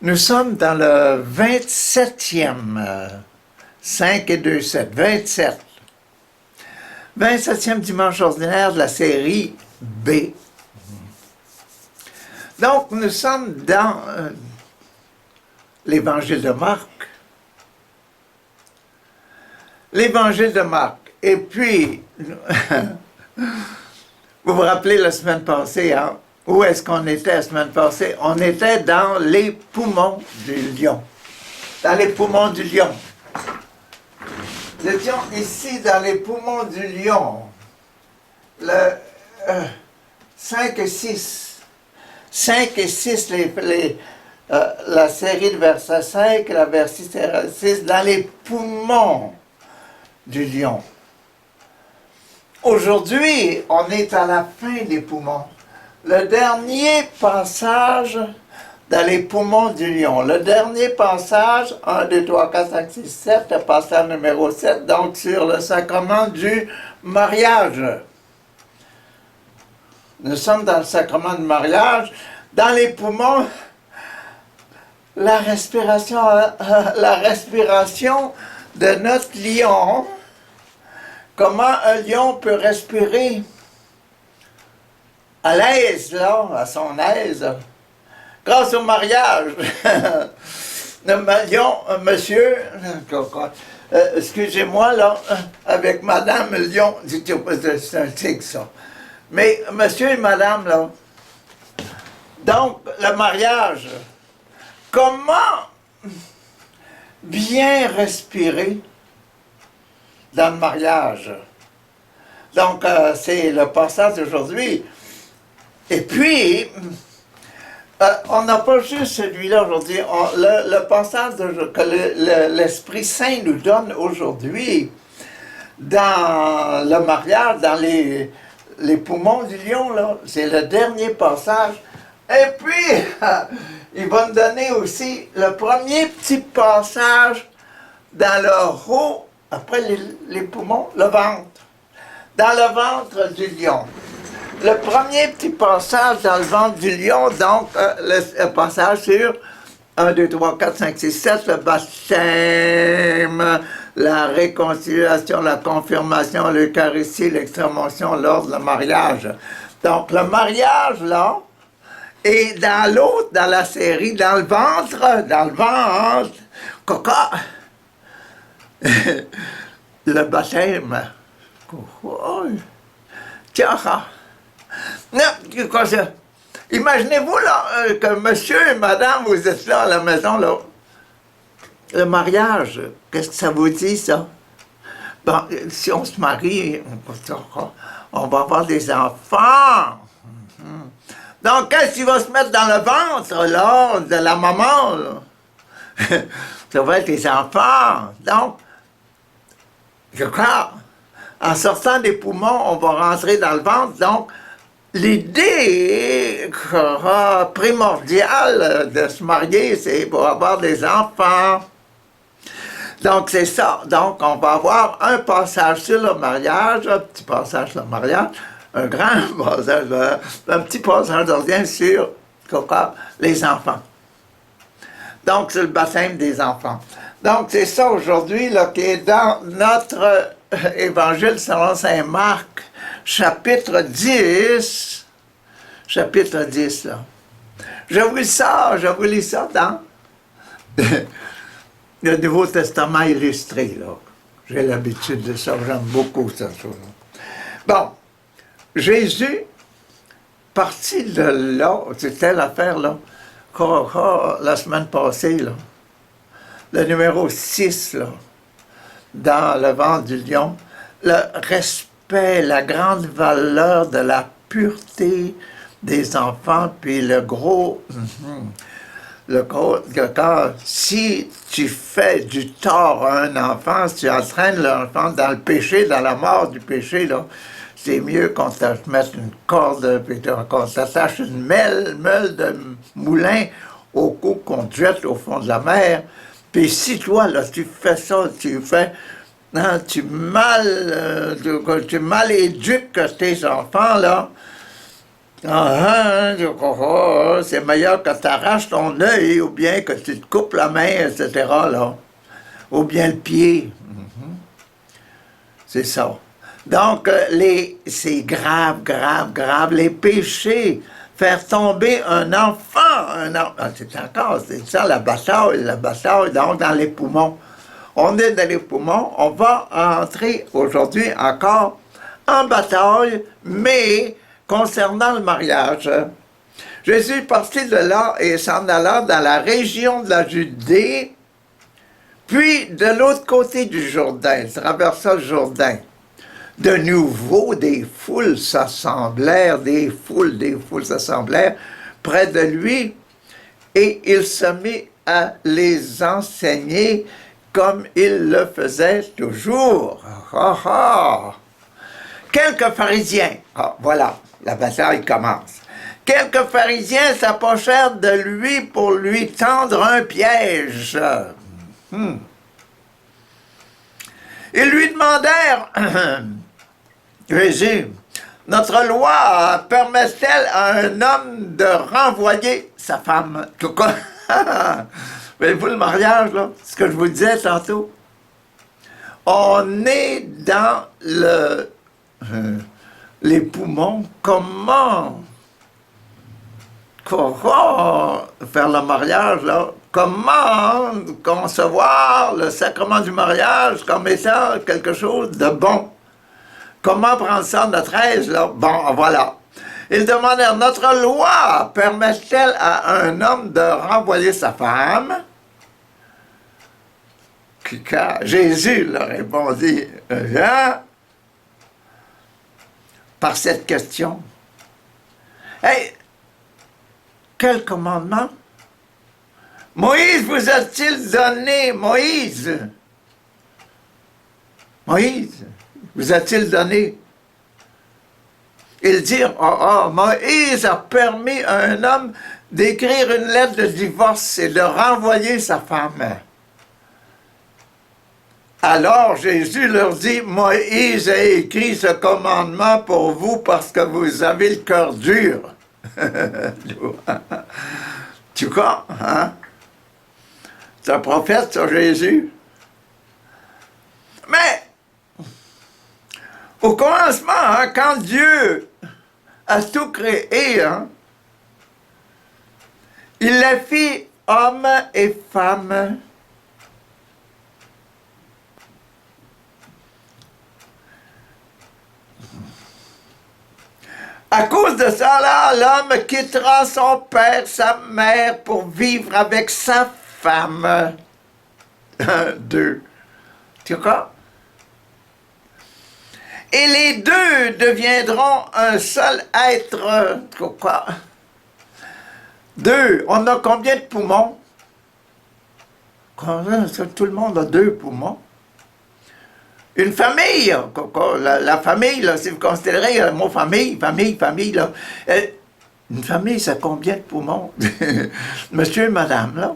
Nous sommes dans le 27e, 5 et 2, 7, 27. 27e dimanche ordinaire de la série B. Donc, nous sommes dans l'Évangile de Marc. L'Évangile de Marc. Et puis, vous vous rappelez la semaine passée, hein? Où est-ce qu'on était la semaine passée? On était dans les poumons du lion. Dans les poumons du lion. Nous étions ici dans les poumons du lion. Le 5 et 6. 5 et 6, la série de verset 5 et la verset 6, dans les poumons du lion. Aujourd'hui, on est à la fin des poumons. Le dernier passage dans les poumons du lion. Le dernier passage, 1, 2, 3, 4, 5, 6, 7, le passage numéro 7, donc sur le sacrement du mariage. Nous sommes dans le sacrement du mariage. Dans les poumons, la respiration de notre lion. Comment un lion peut respirer à l'aise, là, à son aise, grâce au mariage. Le lion, monsieur, excusez-moi, là, avec madame lion, c'est un tigre, ça. Mais monsieur et madame, là, donc, le mariage, comment bien respirer dans le mariage? Donc, c'est le passage d'aujourd'hui. Et puis, on n'a pas juste celui-là aujourd'hui. Le passage que l'Esprit Saint nous donne aujourd'hui, dans le mariage, dans les poumons du lion, là, c'est le dernier passage. Et puis, il va nous donner aussi le premier petit passage dans le haut, après les poumons, le ventre. Dans le ventre du lion. Le premier petit passage dans le ventre du lion, donc le passage sur 1, 2, 3, 4, 5, 6, 7, le baptême, la réconciliation, la confirmation, l'Eucharistie, l'extrême-onction, l'ordre, le mariage. Donc le mariage, là, et dans l'autre, dans la série, dans le ventre, coca, le baptême. Tiens, non, quoi ça? Imaginez-vous là, que monsieur et madame, vous êtes là à la maison, là. Le mariage, qu'est-ce que ça vous dit, ça? Bon, si on se marie, on va avoir des enfants. Donc, qu'est-ce qui va se mettre dans le ventre, là, de la maman, là? Ça va être les enfants. Donc, je crois, en sortant des poumons, on va rentrer dans le ventre. Donc, l'idée primordiale de se marier, c'est pour avoir des enfants. Donc, c'est ça. Donc, on va avoir un passage sur le mariage, un petit passage sur le mariage, un grand passage, un petit passage ordinaire sur les enfants. Donc, c'est le baptême des enfants. Donc, c'est ça aujourd'hui là, qui est dans notre évangile selon saint Marc, chapitre 10. Chapitre 10, là. Je vous lis ça dans le Nouveau Testament illustré, là. J'ai l'habitude de ça, j'aime beaucoup ça. Bon, Jésus, parti de là, c'était l'affaire, là, la semaine passée, là. Le numéro 6, là, dans le ventre du lion, le respect, la grande valeur de la pureté des enfants, puis si tu fais du tort à un enfant, si tu entraînes l'enfant dans le péché, dans la mort du péché, là, c'est mieux qu'on te mette une corde, puis qu'on t'attache une meule de moulin au cou, qu'on te jette au fond de la mer. Puis si toi, là, tu fais ça, tu mal éduques tes enfants, là, C'est meilleur que tu arraches ton œil ou bien que tu te coupes la main, etc. Là. Ou bien le pied. C'est ça. Donc, c'est grave, grave, grave. Les péchés, faire tomber un enfant, c'est encore, c'est ça la bataille, donc dans les poumons. On est dans les poumons, on va entrer aujourd'hui encore en bataille, mais concernant le mariage. Jésus est parti de là et s'en alla dans la région de la Judée, puis de l'autre côté du Jourdain, il traversa le Jourdain. De nouveau, des foules s'assemblèrent, des foules s'assemblèrent près de lui, et il se mit à les enseigner comme il le faisait toujours. Quelques pharisiens, voilà, la bataille commence. Quelques pharisiens s'approchèrent de lui pour lui tendre un piège. Ils lui demandèrent, Jésus, notre loi permet-elle à un homme de renvoyer sa femme? Tout cas, voyez-vous le mariage, là? Ce que je vous disais tantôt. On est dans les poumons. Comment faire le mariage, là? Comment concevoir le sacrement du mariage comme étant quelque chose de bon? Comment prendre ça en notre aise, là? Bon, voilà. Ils demandèrent, notre loi permet-elle à un homme de renvoyer sa femme? Jésus leur répondit, par cette question. Hey, quel commandement? Moïse vous a-t-il donné, Moïse, vous a-t-il donné? Ils dirent, Moïse a permis à un homme d'écrire une lettre de divorce et de renvoyer sa femme. Alors Jésus leur dit, Moïse a écrit ce commandement pour vous parce que vous avez le cœur dur. Tu crois, hein? C'est un prophète, ça, Jésus. Mais, au commencement, hein, quand Dieu a tout créé, hein, il l'a fait homme et femme. À cause de ça, là, l'homme quittera son père, sa mère, pour vivre avec sa femme. 2. Tu crois? Et les deux deviendront un seul être. Quoi? 2. On a combien de poumons? Tout le monde a 2 poumons. Une famille, la famille, là, si vous considérez le mot famille, là, une famille, ça a combien de poumons? Monsieur et madame, là?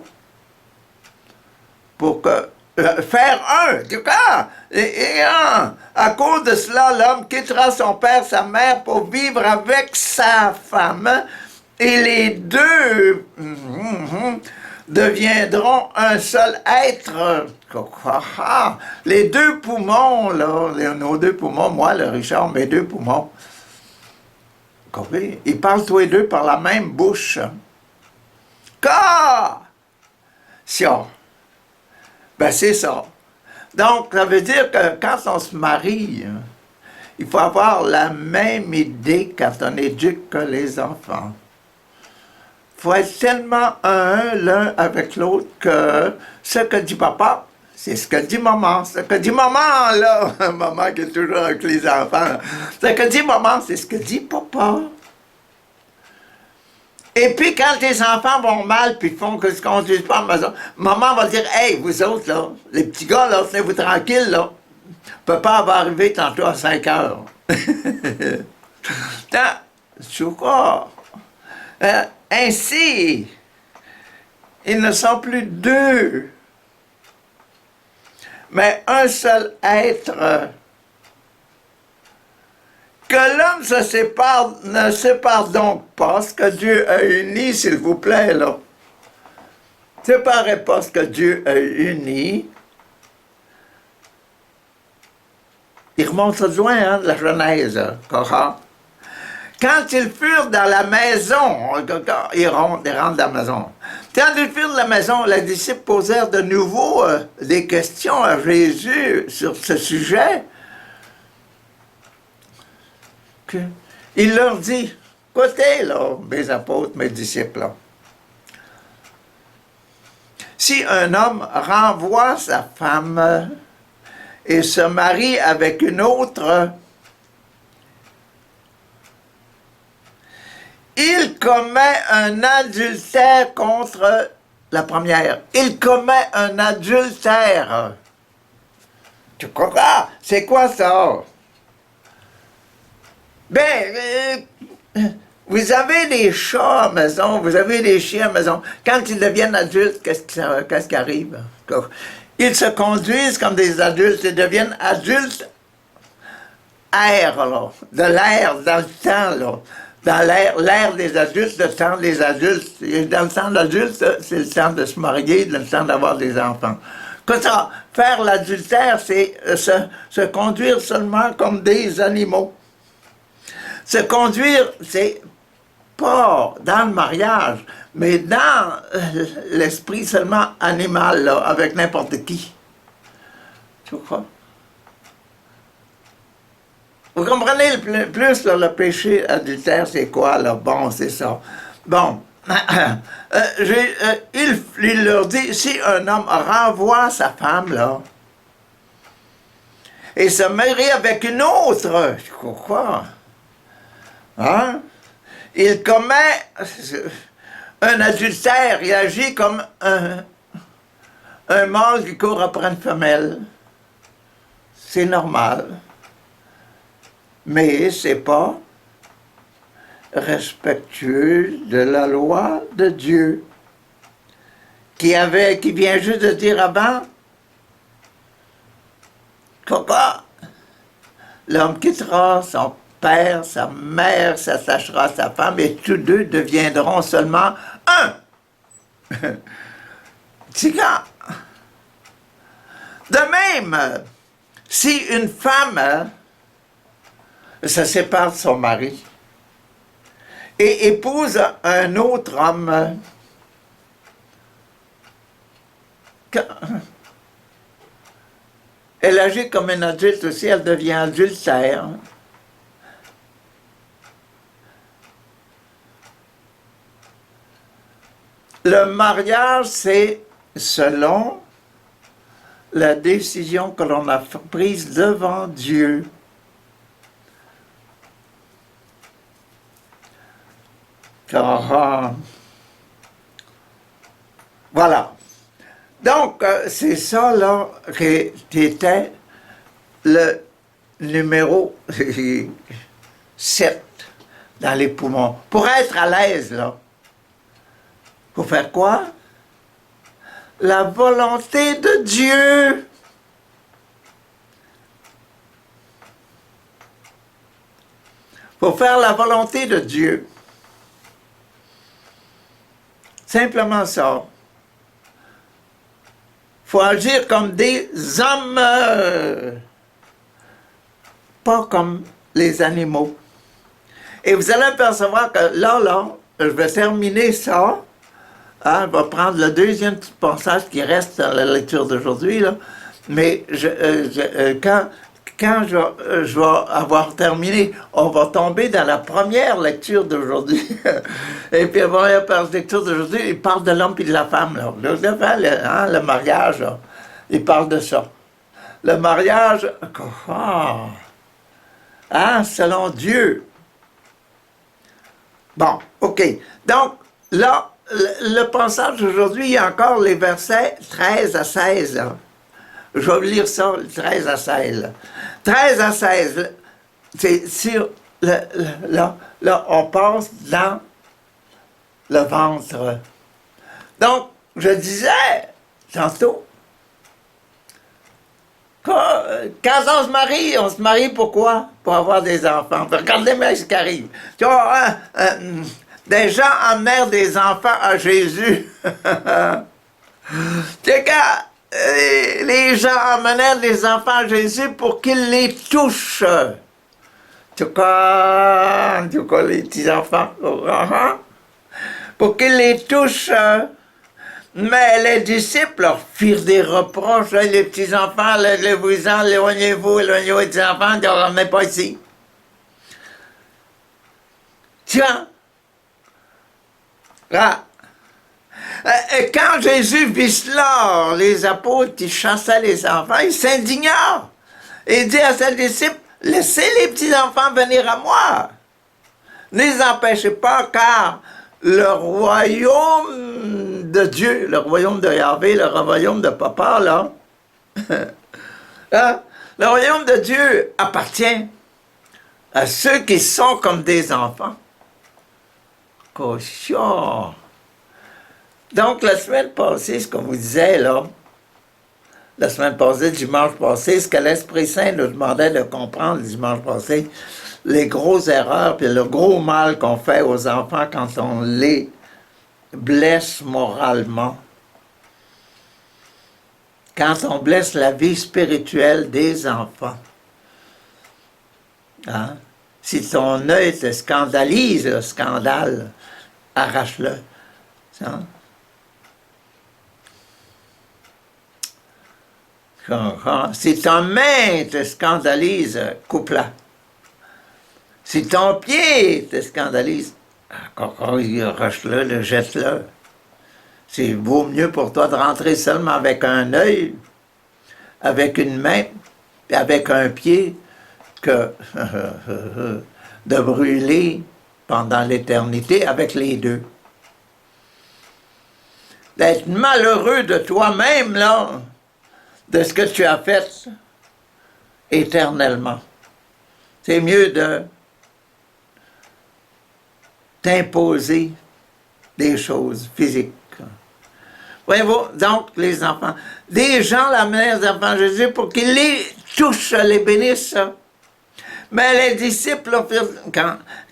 Pour que, faire un, en tout cas, et un. À cause de cela, l'homme quittera son père, sa mère, pour vivre avec sa femme, et les deux deviendront un seul être. Les 2 poumons, là, nos 2 poumons, moi, le Richard, mes 2 poumons. Ils parlent tous les 2 par la même bouche. Ben, c'est ça. Donc, ça veut dire que quand on se marie, il faut avoir la même idée quand on éduque que les enfants. Il faut être tellement l'un avec l'autre que ce que dit papa, c'est ce que dit maman. Ce que dit maman, là, maman qui est toujours avec les enfants, ce que dit maman, c'est ce que dit papa. Et puis, quand les enfants vont mal, puis font que ce qu'on ne conduise pas à la maison, maman va dire, hey, vous autres, là, les petits gars, là, tenez-vous tranquille, là. Papa va arriver tantôt à 5 heures. Tu vois, ainsi, ils ne sont plus 2, mais un seul être. Que l'homme ne sépare donc pas ce que Dieu a uni, s'il vous plaît, là. Séparez pas ce que Dieu a uni. Il remonte loin, hein, de la Genèse, Korah. Quand ils furent dans la maison, ils rentrent dans la maison. Quand ils furent dans la maison, les disciples posèrent de nouveau des questions à Jésus sur ce sujet. Il leur dit, écoutez, là, mes apôtres, mes disciples, là, si un homme renvoie sa femme et se marie avec une autre, il commet un adultère contre la première. Il commet un adultère. Tu crois? C'est quoi ça? Ben, vous avez des chats à la maison, vous avez des chiens à la maison. Quand ils deviennent adultes, qu'est-ce qui arrive? Ils se conduisent comme des adultes, ils deviennent adultes air, là, de l'air, dans le temps, là. Dans l'ère des adultes, le temps des adultes. Et dans le temps d'adulte, c'est le temps de se marier, le temps d'avoir des enfants. Comme ça, faire l'adultère, c'est se conduire seulement comme des animaux. Se conduire, c'est pas dans le mariage, mais dans l'esprit seulement animal, là, avec n'importe qui. Tu crois? Vous comprenez plus là, le péché adultère, c'est quoi, là? Bon, c'est ça. Bon, il leur dit, si un homme renvoie sa femme, là, et se marie avec une autre, quoi? Hein? Il commet un adultère, il agit comme un mâle qui court après une femelle. C'est normal. Mais c'est pas respectueux de la loi de Dieu, qui vient juste de dire avant, quoi? L'homme quittera son père, sa mère, s'attachera à sa femme, et tous deux deviendront seulement un. C'est quand? De même, si une femme se sépare de son mari et épouse un autre homme, elle agit comme une adulte aussi, elle devient adultère. Le mariage, c'est selon la décision que l'on a prise devant Dieu. Car, voilà. Donc, c'est ça, là, qui était le numéro 7 dans les poumons. Pour être à l'aise, là, faut faire quoi? La volonté de Dieu. Faut faire la volonté de Dieu. Simplement ça. Faut agir comme des hommes, pas comme les animaux. Et vous allez percevoir que là, je vais terminer ça. Hein, je vais prendre le deuxième petit passage qui reste dans la lecture d'aujourd'hui, là. Mais quand je vais avoir terminé, on va tomber dans la première lecture d'aujourd'hui. Et puis, la première lecture d'aujourd'hui, il parle de l'homme et de la femme. Là. Le mariage, là. Il parle de ça. Le mariage, selon Dieu. Bon, OK. Donc, là, le passage d'aujourd'hui, il y a encore les versets 13 à 16. Là. Je vais vous lire ça, 13 à 16. Là. 13 à 16, c'est sur là, on passe dans le ventre. Donc, je disais tantôt, quand on se marie pourquoi? pour avoir des enfants. Regardez-moi ce qui arrive. Tu vois, des gens amenèrent des enfants à Jésus. Tu sais, quand les gens amenèrent des enfants à Jésus pour qu'il les touche. En tout cas, les petits-enfants, pour qu'ils les touchent. Mais les disciples leur firent des reproches. Hein, les petits-enfants, levez-vous-en, éloignez-vous des petits-enfants, ne les ramenez pas ici. Tiens, là, quand Jésus vit cela, les apôtres qui chassaient les enfants, ils s'indignèrent. Il dit à ses disciples, laissez les petits-enfants venir à moi. Ne les empêchez pas, car le royaume de Dieu, le royaume de Yahvé, le royaume de Papa, là, hein, le royaume de Dieu appartient à ceux qui sont comme des enfants. Cochon! Donc, la semaine passée, ce qu'on vous disait, là, la semaine passée, dimanche passé, ce que l'Esprit Saint nous demandait de comprendre le dimanche passé, les grosses erreurs, puis le gros mal qu'on fait aux enfants quand on les blesse moralement. Quand on blesse la vie spirituelle des enfants. Hein? Si ton œil te scandalise, le scandale, arrache-le. Hein? Si ton main te scandalise, coupe-la. Si ton pied te scandalise, arrache-le, jette-le. C'est vaut mieux pour toi de rentrer seulement avec un œil, avec une main, et avec un pied, que de brûler pendant l'éternité avec les deux. D'être malheureux de toi-même, là, de ce que tu as fait éternellement. C'est mieux de t'imposer des choses physiques. Voyez-vous, donc, les enfants, des gens l'amenèrent les enfants de Jésus pour qu'ils les touchent, les bénissent. Mais les disciples,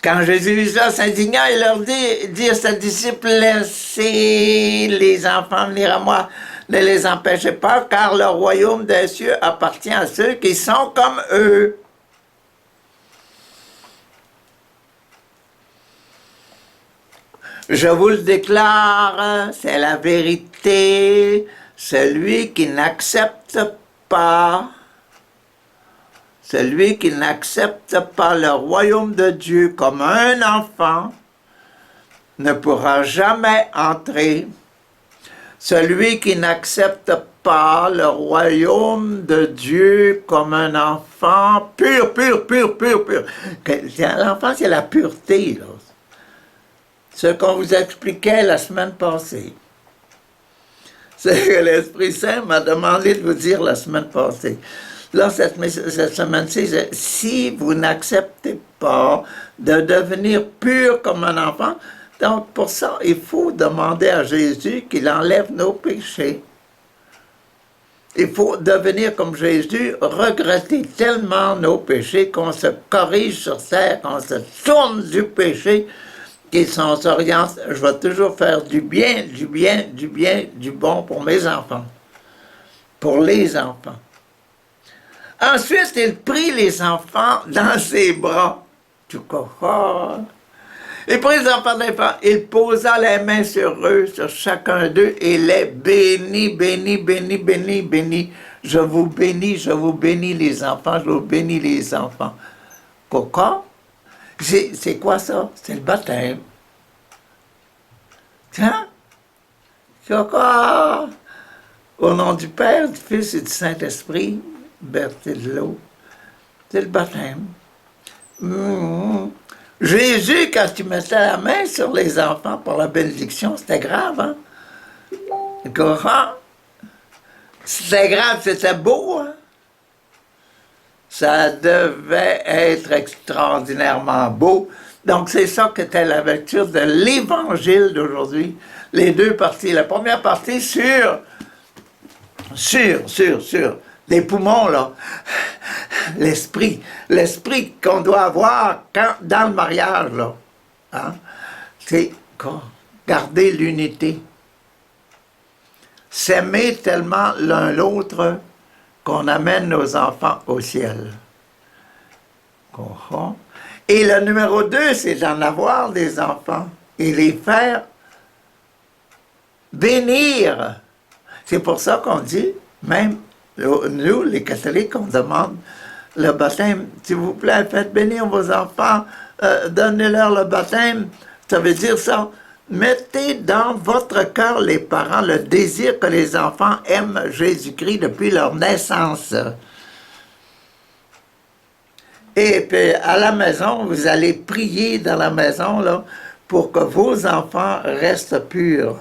quand Jésus vit ça, s'indigna, il leur dit à ses disciples, laissez les enfants venir à moi. Ne les empêchez pas, car le royaume des cieux appartient à ceux qui sont comme eux. Je vous le déclare, c'est la vérité, celui qui n'accepte pas le royaume de Dieu comme un enfant ne pourra jamais entrer. Celui qui n'accepte pas le royaume de Dieu comme un enfant pur. L'enfant, c'est la pureté, là. Ce qu'on vous expliquait la semaine passée. C'est que l'Esprit Saint m'a demandé de vous dire la semaine passée. Là, cette semaine-ci, si vous n'acceptez pas de devenir pur comme un enfant, donc pour ça, il faut demander à Jésus qu'il enlève nos péchés. Il faut devenir comme Jésus, regretter tellement nos péchés qu'on se corrige sur terre, qu'on se tourne du péché, qu'ils s'orientent. Je vais toujours faire du bien, du bon pour mes enfants, pour les enfants. Ensuite, il prit les enfants dans ses bras. Il prit les enfants dans les bras, il posa les mains sur eux, sur chacun d'eux, et les bénit. Je vous bénis les enfants, je vous bénis les enfants. Pourquoi? C'est quoi ça? C'est le baptême. Hein? Pourquoi? Au nom du Père, du Fils et du Saint-Esprit, bercé de l'eau. C'est le baptême. Jésus, quand il mettait la main sur les enfants pour la bénédiction, c'était grave, hein? C'était grave, c'était beau, hein? Ça devait être extraordinairement beau. Donc, c'est ça qu'était la lecture de l'Évangile d'aujourd'hui. Les deux parties. La première partie sur les poumons, là, l'esprit qu'on doit avoir dans le mariage, là, hein, c'est garder l'unité. S'aimer tellement l'un l'autre qu'on amène nos enfants au ciel. Et le numéro 2, c'est d'en avoir des enfants et les faire bénir. C'est pour ça qu'on dit, même nous, les catholiques, on demande le baptême. S'il vous plaît, faites bénir vos enfants, donnez-leur le baptême. Ça veut dire ça. Mettez dans votre cœur, les parents, le désir que les enfants aiment Jésus-Christ depuis leur naissance. Et puis, à la maison, vous allez prier dans la maison là, pour que vos enfants restent purs.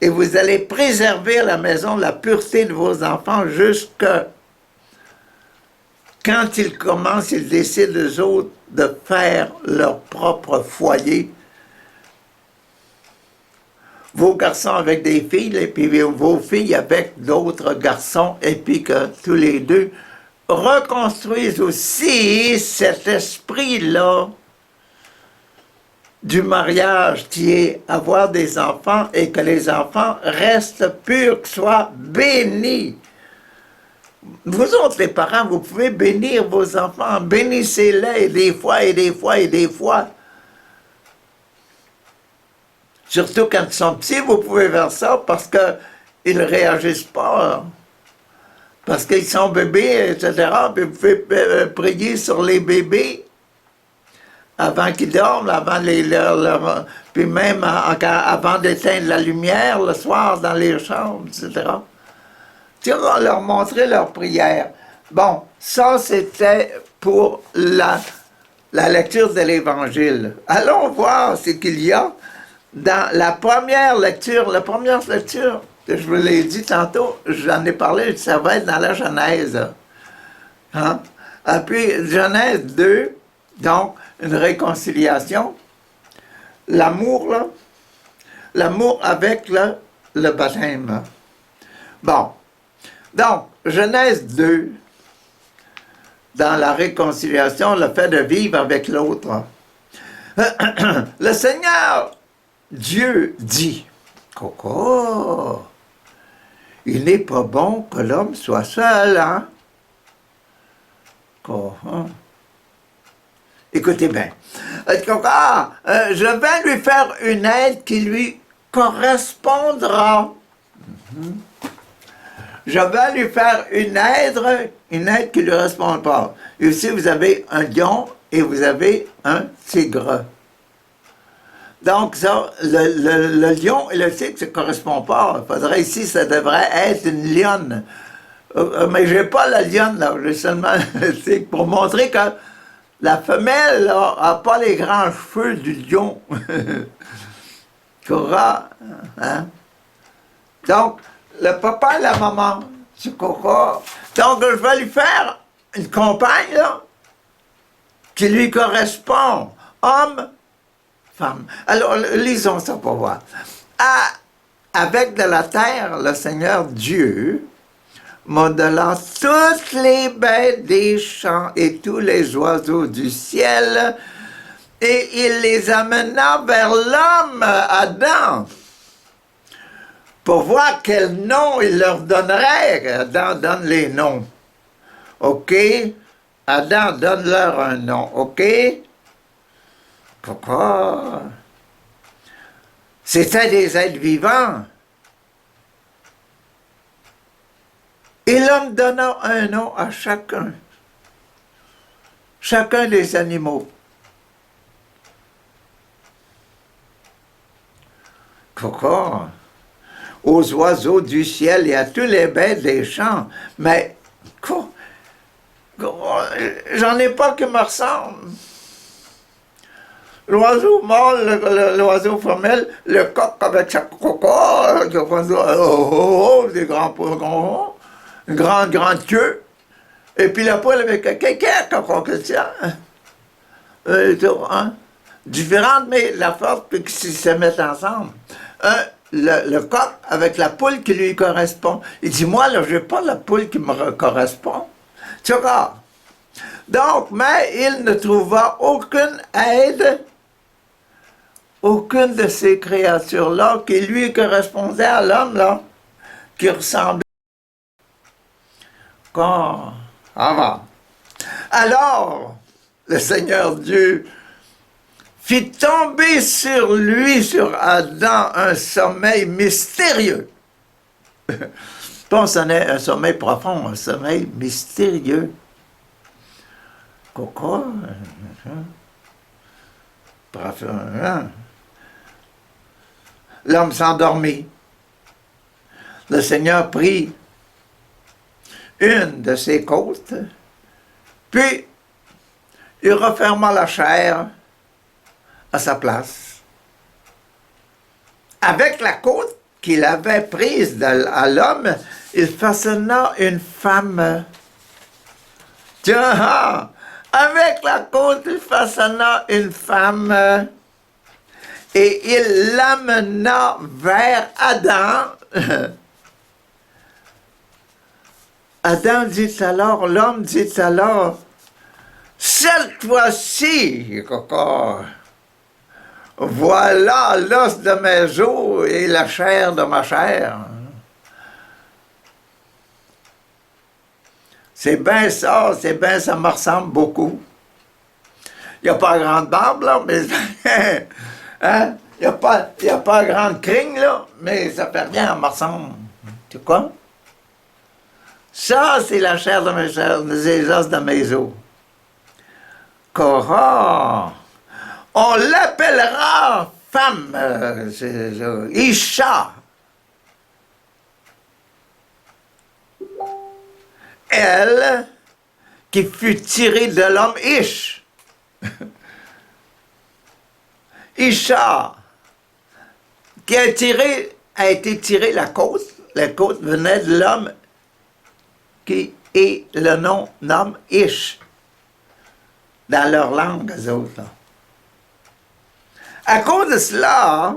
Et vous allez préserver à la maison la pureté de vos enfants jusque quand ils commencent, ils décident eux autres de faire leur propre foyer. Vos garçons avec des filles, et puis vos filles avec d'autres garçons, et puis que tous les deux reconstruisent aussi cet esprit-là du mariage qui est avoir des enfants et que les enfants restent purs, soient bénis. Vous autres, les parents, vous pouvez bénir vos enfants, bénissez-les des fois et des fois et des fois. Surtout quand ils sont petits, vous pouvez faire ça parce qu'ils ne réagissent pas. Parce qu'ils sont bébés, etc. Puis vous pouvez prier sur les bébés avant qu'ils dorment, avant puis même avant d'éteindre la lumière le soir dans les chambres, etc. Tu vas leur montrer leur prière. Bon, ça c'était pour la lecture de l'Évangile. Allons voir ce qu'il y a dans la première lecture que je vous l'ai dit tantôt, j'en ai parlé, ça va être dans la Genèse. Hein? Et puis, Genèse 2, donc, une réconciliation. L'amour, là. L'amour avec le baptême. Bon. Donc, Genèse 2, dans la réconciliation, le fait de vivre avec l'autre. Le Seigneur, Dieu dit, Coco, il n'est pas bon que l'homme soit seul, hein? Écoutez bien. Je vais lui faire une aide qui lui correspondra. Je vais lui faire une aide qui lui correspondra. Ici, vous avez un lion et vous avez un tigre. Donc, ça, le lion et le tigre, ça ne correspond pas. Il faudrait ici, ça devrait être une lionne. Mais je n'ai pas la lionne, là. J'ai seulement le tigre pour montrer que la femelle n'a pas les grands cheveux du lion. Cora, hein? Donc, le papa et la maman, c'est Cora. Donc, je vais lui faire une compagne, là, qui lui correspond. Homme, femme. Alors, lisons ça pour voir. Avec de la terre, le Seigneur Dieu, modelant toutes les bêtes des champs et tous les oiseaux du ciel, et il les amena vers l'homme, Adam, pour voir quel nom il leur donnerait. Adam donne les noms. OK? Adam donne-leur un nom. OK? Pourquoi? C'était des êtres vivants. Et l'homme donna un nom à chacun. Chacun des animaux. Pourquoi? Aux oiseaux du ciel et à tous les bêtes des champs. Mais, j'en ai pas qui me ressemblent. L'oiseau mâle, l'oiseau femelle, le coq avec sa coco, des grands poissons, une grande queue, et puis la poêle avec un caca, hein? Différentes, mais la force, puis qu'ils se mettent ensemble. le coq avec la poule qui lui correspond. Il dit, moi, là, je n'ai pas la poule qui me correspond. Tu vois? Donc, mais il ne trouva aucune aide, aucune de ces créatures-là qui lui correspondait à l'homme, là, qui ressemblait quand avant. Alors, le Seigneur Dieu fit tomber sur lui, sur Adam, un sommeil mystérieux. Pas un sommeil profond, un sommeil mystérieux. Quoi? L'homme s'endormit. Le Seigneur prit une de ses côtes, puis il referma la chair à sa place. Avec la côte qu'il avait prise à l'homme, il façonna une femme. Tiens, avec la côte, il façonna une femme et il l'amena vers Adam. Adam dit alors, l'homme dit alors, cette fois-ci, voilà l'os de mes os et la chair de ma chair. C'est bien ça me ressemble beaucoup. Il n'y a pas grande barbe, là, mais... hein? Il n'y a pas grande crigne, là, mais ça fait rien, ça me ressemble. Tu quoi? Ça, c'est la chair de mes chairs, les os de mes os. Korah, on l'appellera femme, Isha. Elle qui fut tirée de l'homme Ish. Isha, qui a été tirée la côte venait de l'homme qui est le nom Ish, dans leur langue, eux autres. Là. À cause de cela,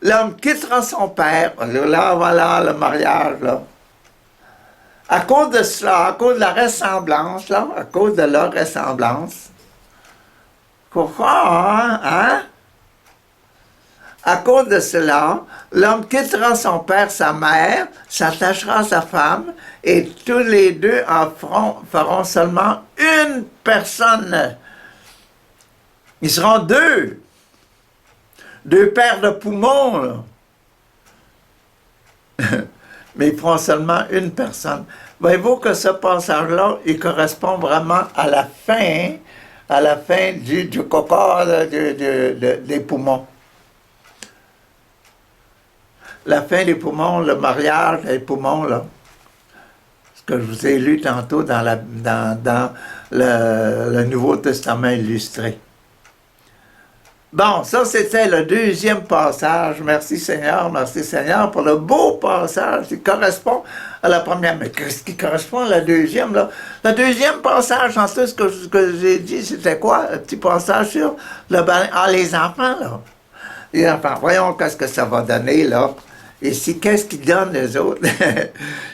l'homme quittera son père, là, voilà le mariage, là. À cause de cela, à cause de la ressemblance, là, à cause de leur ressemblance, pourquoi, hein? À cause de cela, l'homme quittera son père, sa mère, s'attachera à sa femme, et tous les deux en feront seulement une personne. Ils seront deux. Deux paires de poumons, là. Mais ils feront seulement une personne. Voyez-vous que ce passage-là, il correspond vraiment à la fin du coca, des poumons. La fin des poumons, le mariage des poumons, là. Ce que je vous ai lu tantôt dans le Nouveau Testament illustré. Bon, ça c'était le deuxième passage. Merci Seigneur pour le beau passage qui correspond à la première. Mais qu'est-ce qui correspond à la deuxième, là? Le deuxième passage, en tout ce que j'ai dit, c'était quoi? Un petit passage sur les enfants, là. Les enfants, voyons qu'est-ce que ça va donner, là. Ici, qu'est-ce qu'ils donnent, les autres?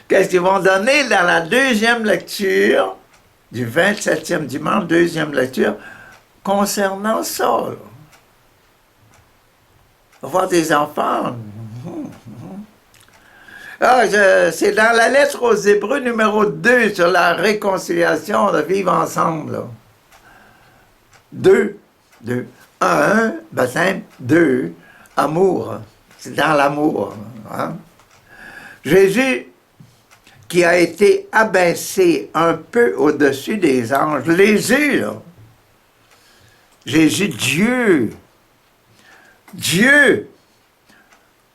Qu'est-ce qu'ils vont donner dans la deuxième lecture, du 27e dimanche, deuxième lecture, concernant ça, là? Voir des enfants. C'est dans la lettre aux Hébreux numéro 2 sur la réconciliation, de vivre ensemble. Là. 2. 1, baptême. 2, amour. C'est dans l'amour. Hein? Jésus, qui a été abaissé un peu au-dessus des anges. Jésus, là. Jésus, Dieu.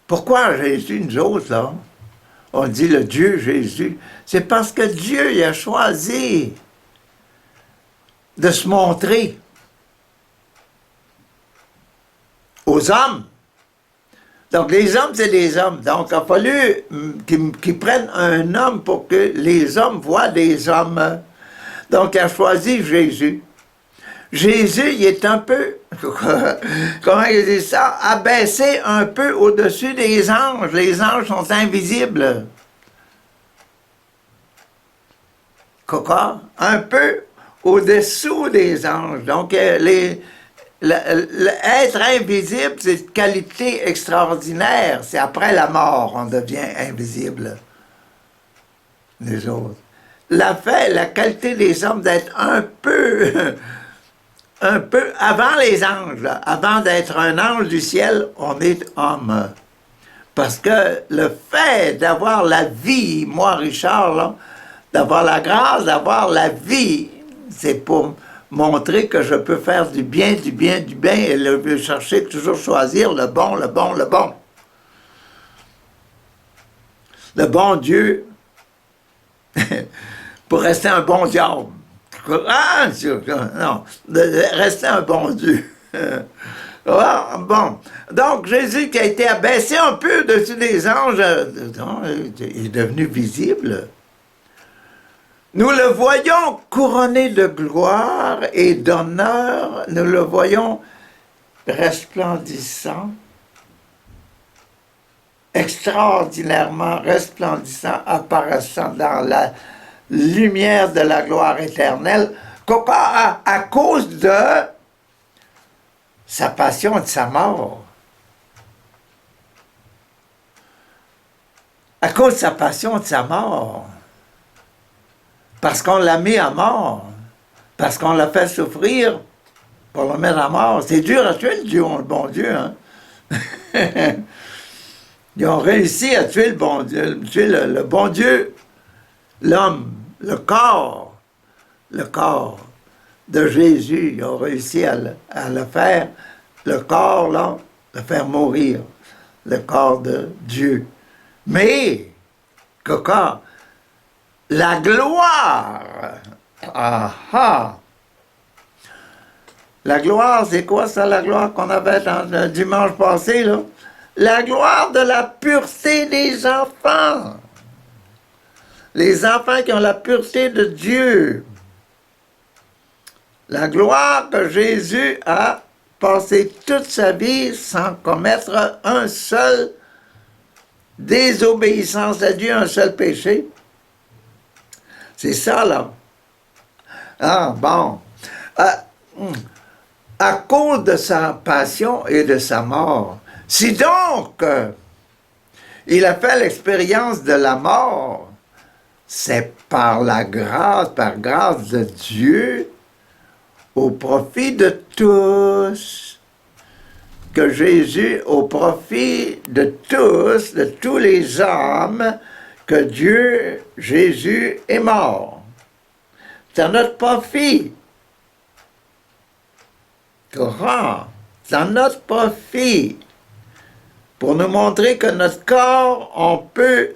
Pourquoi Jésus, nous autres, là? On dit le Dieu Jésus. C'est parce que Dieu il a choisi de se montrer aux hommes. Donc, les hommes, c'est des hommes. Donc, il a fallu qu'ils prennent un homme pour que les hommes voient des hommes. Donc, il a choisi Jésus. Jésus, il est un peu, comment il dit ça, abaissé un peu au-dessus des anges. Les anges sont invisibles. Coca, un peu au-dessous des anges. Donc, être invisible, c'est une qualité extraordinaire. C'est après la mort, on devient invisible, les autres. La qualité des hommes d'être un peu avant les anges, là, avant d'être un ange du ciel, on est homme. Parce que le fait d'avoir la vie, moi, Richard, là, d'avoir la grâce, d'avoir la vie, c'est pour montrer que je peux faire du bien, du bien, du bien, et chercher, toujours choisir le bon, le bon, le bon. Le bon Dieu, pour rester un bon diable. Ah, non, rester un bon Dieu. Ah, bon. Donc, Jésus qui a été abaissé un peu au-dessus des anges, il est devenu visible. Nous le voyons couronné de gloire et d'honneur, nous le voyons resplendissant, extraordinairement resplendissant, apparaissant dans la lumière de la gloire éternelle, à cause de sa passion et de sa mort. À cause de sa passion et de sa mort. Parce qu'on l'a mis à mort. Parce qu'on l'a fait souffrir pour le mettre à mort. C'est dur à tuer le Dieu, le bon Dieu. Hein? Ils ont réussi à tuer le bon Dieu, le bon Dieu, l'homme, le corps de Jésus. Ils ont réussi à le faire, le corps, là, le faire mourir, le corps de Dieu. Mais, la gloire, la gloire, c'est quoi ça, la gloire qu'on avait le dimanche passé, là? La gloire de la pureté des enfants. Les enfants qui ont la pureté de Dieu. La gloire que Jésus a passé toute sa vie sans commettre un seul désobéissance à Dieu, un seul péché. C'est ça, là. Ah, bon. À cause de sa passion et de sa mort. Si donc il a fait l'expérience de la mort, c'est par grâce de Dieu, au profit de tous, que Jésus, au profit de tous les hommes, que Dieu, Jésus, est mort. C'est à notre profit. C'est à notre profit. Pour nous montrer que notre corps, on peut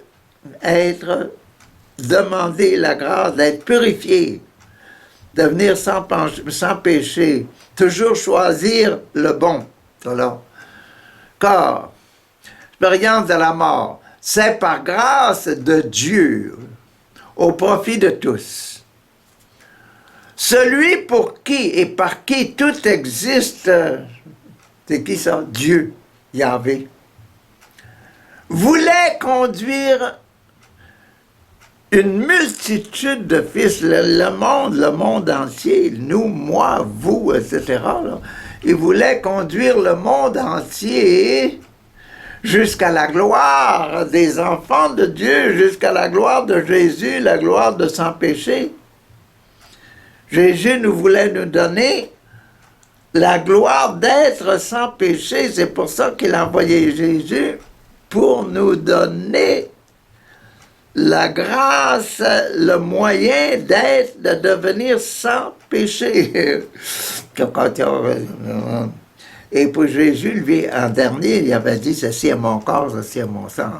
demander la grâce d'être purifié, devenir sans péché, toujours choisir le bon. Voilà. Car, l'expérience de la mort, c'est par grâce de Dieu, au profit de tous. Celui pour qui et par qui tout existe, c'est qui ça? Dieu, Yahvé, voulait conduire une multitude de fils, le monde entier, nous, moi, vous, etc. Là, il voulait conduire le monde entier jusqu'à la gloire des enfants de Dieu, jusqu'à la gloire de Jésus, la gloire de sans péché. Jésus voulait nous donner la gloire d'être sans péché. C'est pour ça qu'il a envoyé Jésus, pour nous donner la grâce, le moyen de devenir sans péché. Et pour Jésus, lui, en dernier, il avait dit, ceci est mon corps, ceci est mon sang.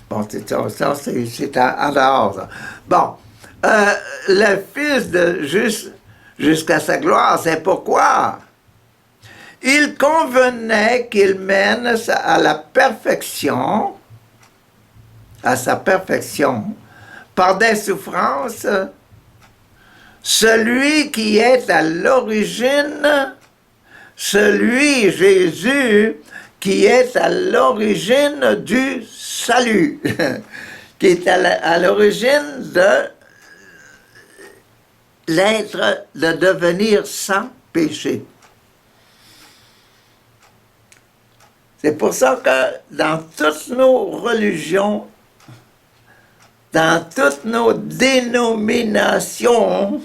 Bon, ça c'est en dehors. Ça. Bon, le Fils jusqu'à sa gloire, c'est pourquoi il convenait qu'il mène à la perfection, à sa perfection, par des souffrances, celui qui est à l'origine, celui, Jésus, qui est à l'origine du salut, qui est à l'origine de l'être, de devenir sans péché. C'est pour ça que dans toutes nos religions, dans toutes nos dénominations,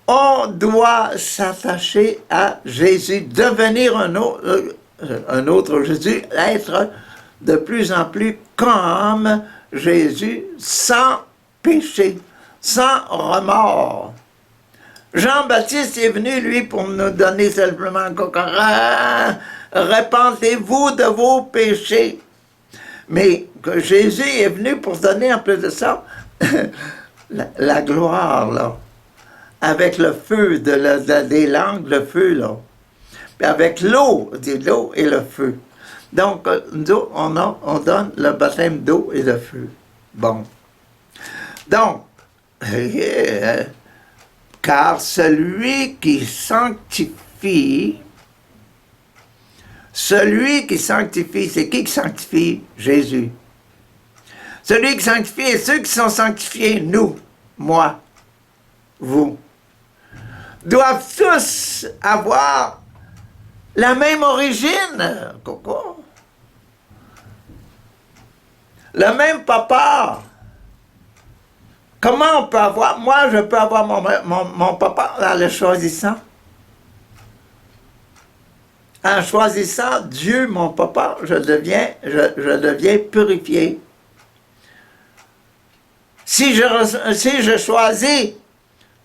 on doit s'attacher à Jésus, devenir un autre Jésus, être de plus en plus comme Jésus, sans péché, sans remords. Jean-Baptiste est venu, lui, pour nous donner simplement repentez-vous de vos péchés. Mais que Jésus est venu pour donner en plus de ça la gloire, là. Avec le feu des langues, le feu, là. Puis avec l'eau et le feu. Donc, nous, on donne le baptême d'eau et de feu. Bon. Donc, car celui qui sanctifie, c'est qui sanctifie? Jésus. Celui qui sanctifie et ceux qui sont sanctifiés, nous, moi, vous, doivent tous avoir la même origine. Coco. Le même papa. Comment on peut avoir, moi je peux avoir mon papa en le choisissant. En choisissant Dieu, mon papa, je deviens purifié. Si je choisis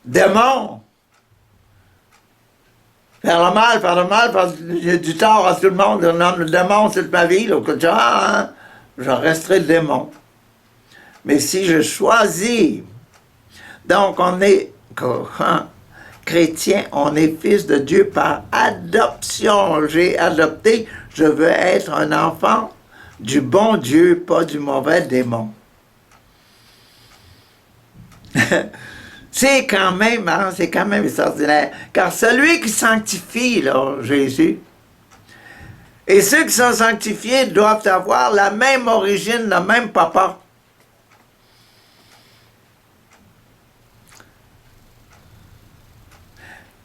démon, faire le mal, parce que j'ai du tort à tout le monde, le démon toute ma vie, là, je resterai le démon. Mais si je choisis, donc on est chrétien, on est fils de Dieu par adoption. J'ai adopté, je veux être un enfant du bon Dieu, pas du mauvais démon. C'est quand même extraordinaire. Car celui qui sanctifie, là, Jésus, et ceux qui sont sanctifiés doivent avoir la même origine, le même papa.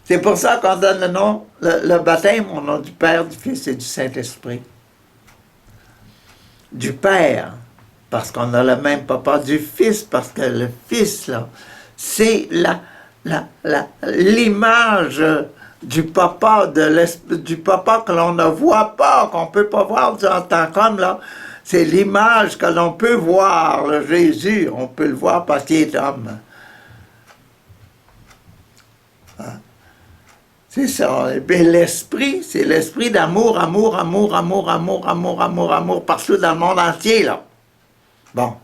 C'est pour ça qu'on donne le nom, le baptême au nom du Père, du Fils et du Saint-Esprit. Du Père, parce qu'on a le même papa. Du Fils, parce que le Fils, là, c'est l'image du papa, du papa que l'on ne voit pas, qu'on ne peut pas voir en tant qu'homme, là. C'est l'image que l'on peut voir, le Jésus, on peut le voir parce qu'il est homme. C'est ça. Et bien, l'esprit, c'est l'esprit d'amour, amour, partout dans le monde entier, là. Bon.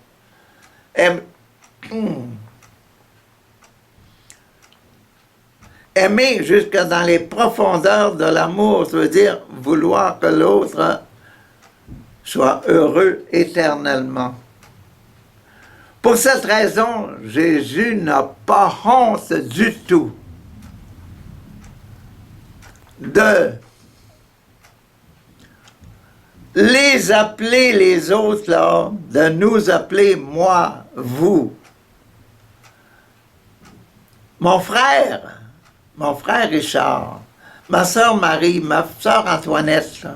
Aimer jusque dans les profondeurs de l'amour, ça veut dire vouloir que l'autre soit heureux éternellement. Pour cette raison, Jésus n'a pas honte du tout de les appeler les autres, là, de nous appeler moi, vous. Mon frère Richard, ma soeur Marie, ma soeur Antoinette, là.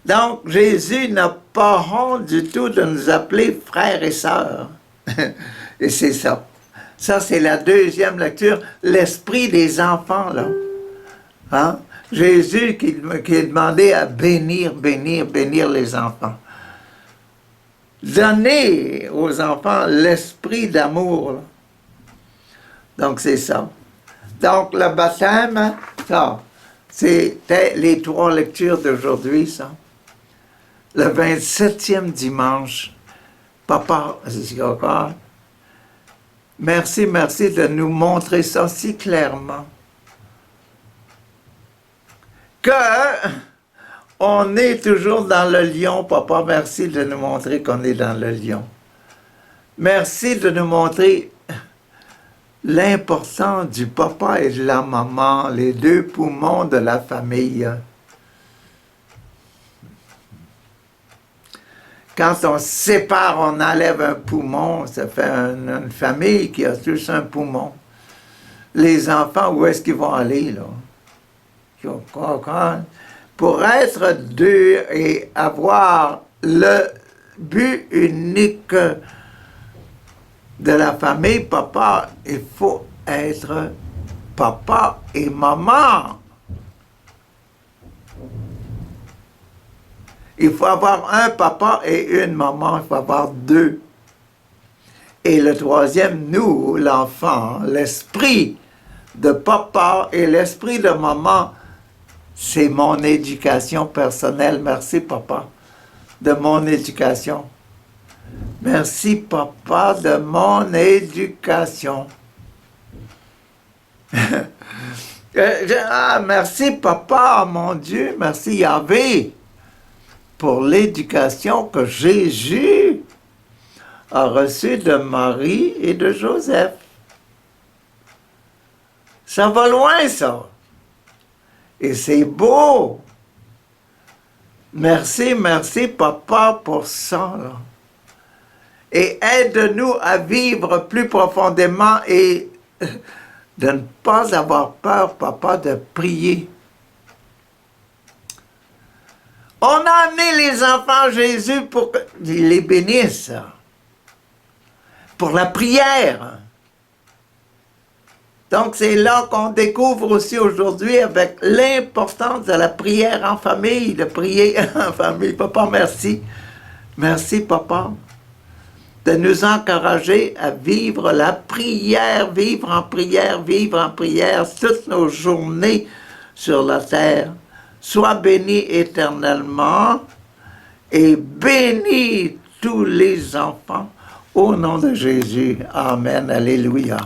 Donc, Jésus n'a pas honte du tout de nous appeler frères et sœurs. Et c'est ça. Ça, c'est la deuxième lecture, l'esprit des enfants, là. Hein? Jésus qui est demandé à bénir les enfants. Donner aux enfants l'esprit d'amour, là. Donc, c'est ça. Donc, le baptême, ça, c'était les 3 lectures d'aujourd'hui, ça. Le 27e dimanche. Papa, merci de nous montrer ça si clairement. Que on est toujours dans le lion, papa, merci de nous montrer qu'on est dans le lion. Merci de nous montrer l'importance du papa et de la maman, les deux poumons de la famille. Quand on se sépare, on enlève un poumon, ça fait une famille qui a tous un poumon. Les enfants, où est-ce qu'ils vont aller, là? Pour être deux et avoir le but unique de la famille, papa, il faut être papa et maman. Il faut avoir un papa et une maman, il faut avoir deux. Et le troisième, nous, l'enfant, l'esprit de papa et l'esprit de maman, c'est mon éducation personnelle. Merci, papa, de mon éducation. Merci, papa, de mon éducation. Merci, papa, mon Dieu, merci, Yahvé, pour l'éducation que Jésus a reçue de Marie et de Joseph. Ça va loin, ça. Et c'est beau. Merci, merci, papa, pour ça, là. Et aide-nous à vivre plus profondément et de ne pas avoir peur, papa, de prier. On a amené les enfants à Jésus pour qu'ils les bénissent, pour la prière. Donc c'est là qu'on découvre aussi aujourd'hui avec l'importance de la prière en famille, de prier en famille. Papa, merci. Merci, papa, de nous encourager à vivre la prière, vivre en prière toutes nos journées sur la terre. Sois béni éternellement et bénis tous les enfants au nom de Jésus. Amen. Alléluia.